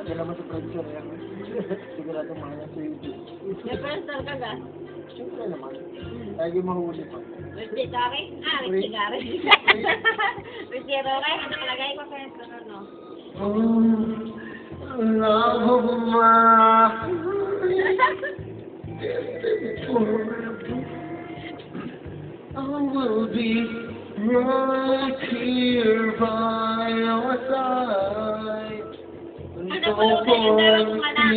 Kailan mo sa producer yan. Sigurado mahal sa YouTube. May personal ka ga? Siyempre naman. Lagi mahuli pa. Ricky Kare? Ricky Kare. Ricky Roque, ano kalagay ko personal, no? Love of my I will be right here by your side. Ano po yung dalawang mga lang?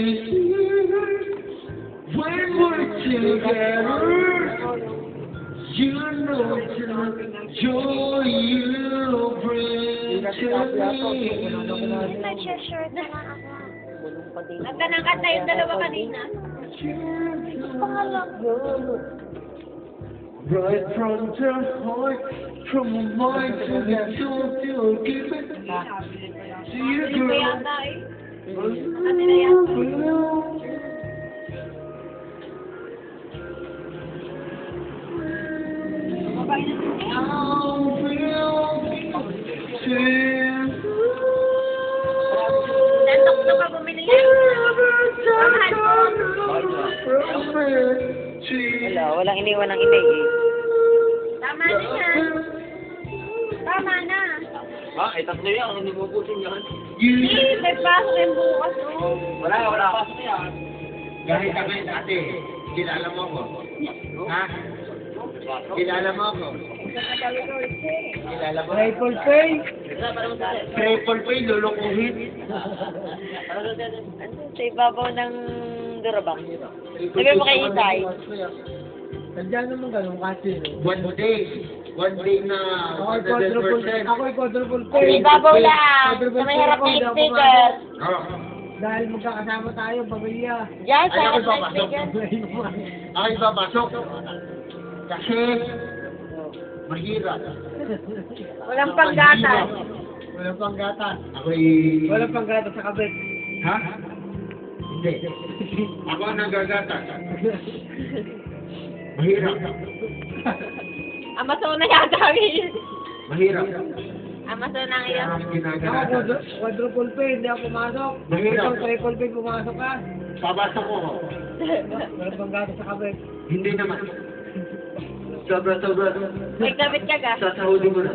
When we're together, you know the joy you bring to me. Nag-share na lang ako. Nagtanangkat na yung dalawa kanina. Right from the heart, from the mind to the soul, to give it to you, Hindi ko girl. yata eh. Ano na yan? Mabay na nantok ka bumili yan. Wala, walang iniwan ng inay eh. Tama na yan. Tama na. Ha? Ay, tatlo yan. Hindi mo pusin yan. Eh, may pasok yung bukas. Oh. Wala. Pasok yan. Kahit kami dati, kilala mo ako. Ha? Kilala mo ako. Kilala mo? Triple pay! Triple pay, lulukuhin. Sa ibabaw ng durabang. Sabi mo kay Itay. Nandiyan naman ganun kasi. One day na 100%. Ako ay quadruple Sa ibabaw lang. Sa may harap ng sticker. Dahil magkakasama tayo, pamilya. Diyan sa Ay, harap ako ng papasok. sticker. Ay, papasok. Kasi, mahirap. Walang panggatan. Walang panggatan. Ako'y... Walang panggatan sa kabit. Ha? Hindi. Ako ang nagagatan. Mahirap. Amazona yata kami. Mahirap. Amazona ang iyan. Ang ginagawa. Quadruple pay, hindi ako pumasok. Mahirap. Ikaw, triple pay, pumasok ka. Papasok ko. Walang panggato sa kabit. Hindi naman. Sobra. May kabit ka ga? Sasahuli mo na.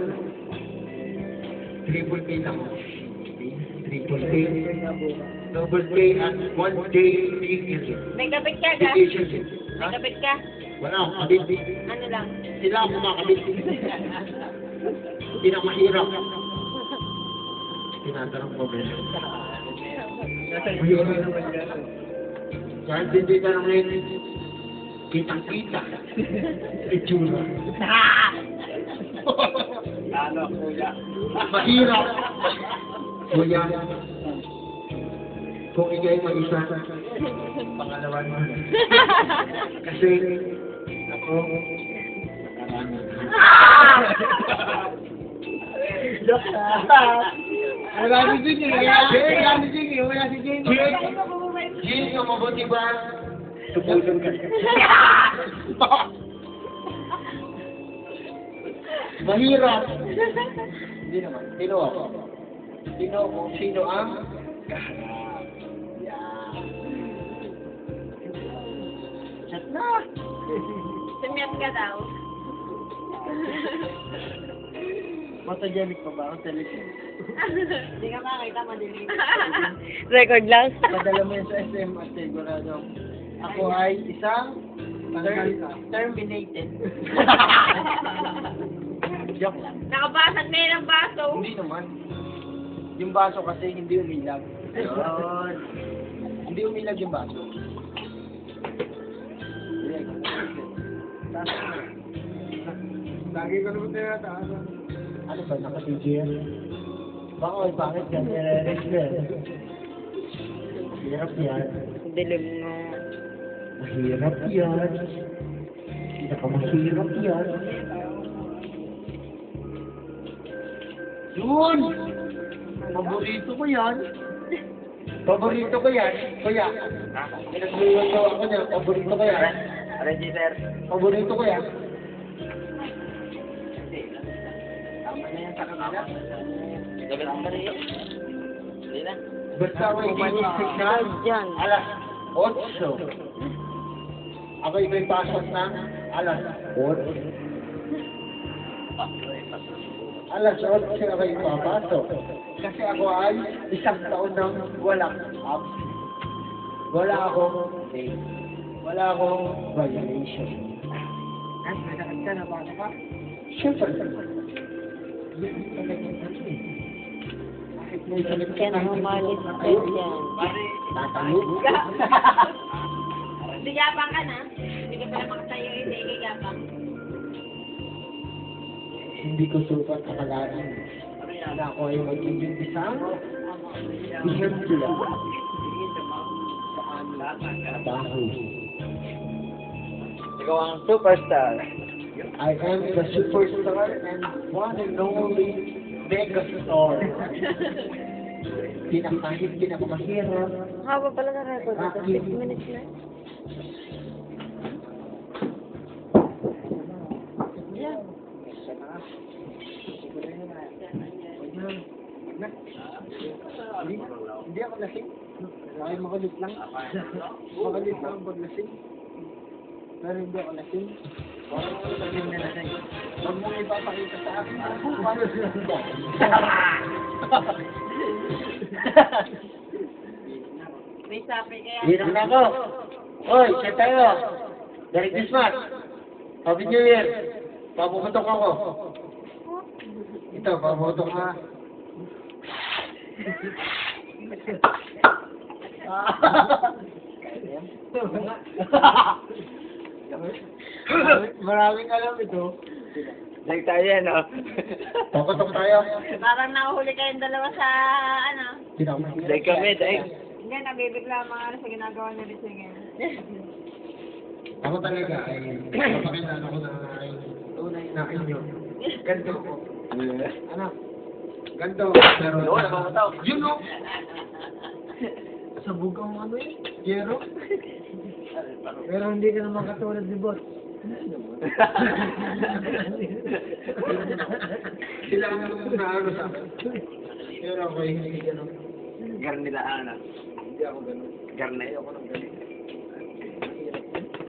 Triple pay lang. Triple pay. Double pay at 1 day vacation. May kabit ka ga? Vacation. May kabit ka? Wala akong kabit. Ano lang? Sila ang kumakabit. Hindi na mahirap. Tinatanong ko ba? Mahirap naman yan. Kahit hindi ka nang ngayon, kitang-kita. Itsura. Lalo, kuya. Mahirap. Kuya, kung ikay mag-isa, pangalawa mo. Kasi, ako, joke lang. Wala si Jenny, wala si Jenny. Jin, yung mabuti ba? Tupulan ka. Mahirap. Hindi naman. Sino ako? Sino ang kaharap? Yan. Chat na. Sumiyat ka daw. Matagenic pa ba ang telephone? Hindi ka makakita, madilim. Record lang. Padala mo yun sa SM at sigurado. Ako ay isang terminated. Joke lang. Nakabasag na yun ang baso. Hindi naman. Yung baso kasi hindi umilag. Yun. Hindi umilag yung baso. Lagi ko naman tayo taas. Ano ba? Naka-TGL? Baka ay bakit yan? Hirap yan. Dilim nga. Mahirap yan. Nakamahirap yan. Yun! Paborito ko yan. Paborito ko yan. Kuya, pinagluto ako niya. Paborito ko yan. Register. Paborito ko yan. Tama na yan sa kanila. Gabi lang ba rin? Hindi na. Basta ako inisip na Dyan. alas 8. Ako'y may pasok na alas 8. Alas 8 ako'y papasok. Kasi ako ay isang taon nang walang up. Wala akong day. Wala akong violation. Ay, masakit ka na ba ka? Siyempre. Kaya na umalis ka dyan. Tatayo. Bigapang ka na. Hindi ka pala makatayo, hindi gigapang. Hindi ko sukat akalain na ako ay magiging isang ihemplo sa aming trabaho. Ikaw ang superstar. I am the superstar and one and only megastar. Pinakamahirap. Haba pala na record ito. 6 minutes na. Yeah. Hindi ako lasing. Ay, makalit lang. Makalit lang pag lasing. Pero hindi ako lasing. Parang ako lasing na lasing. Huwag mong ipapakita sa akin. May sapi kaya. Hirap na ako. Hoy, siya tayo. Merry Christmas. Happy New Year. Papuputok ako. Ito, papuputok ka. Maraming alam ito. Like tayo yan, no? Paputok tayo. Parang nahuhuli kayong dalawa sa, ano. Like kami, like. Hindi, nabibigla mga ano sa ginagawa niya rin sige. Ako talaga ay papakilala ko na ay tunay na inyo. Ganto ko. Anak. Ganto. Pero Oo, nakakataw. yun o. Sabog ang ano eh. Yero. Pero hindi ka naman katulad ni Bot. Sila ang naano sa akin. Pero ako ay hindi ganun. Garnilaan, ah. Hindi ako ganun. Garne, ako nang ganito.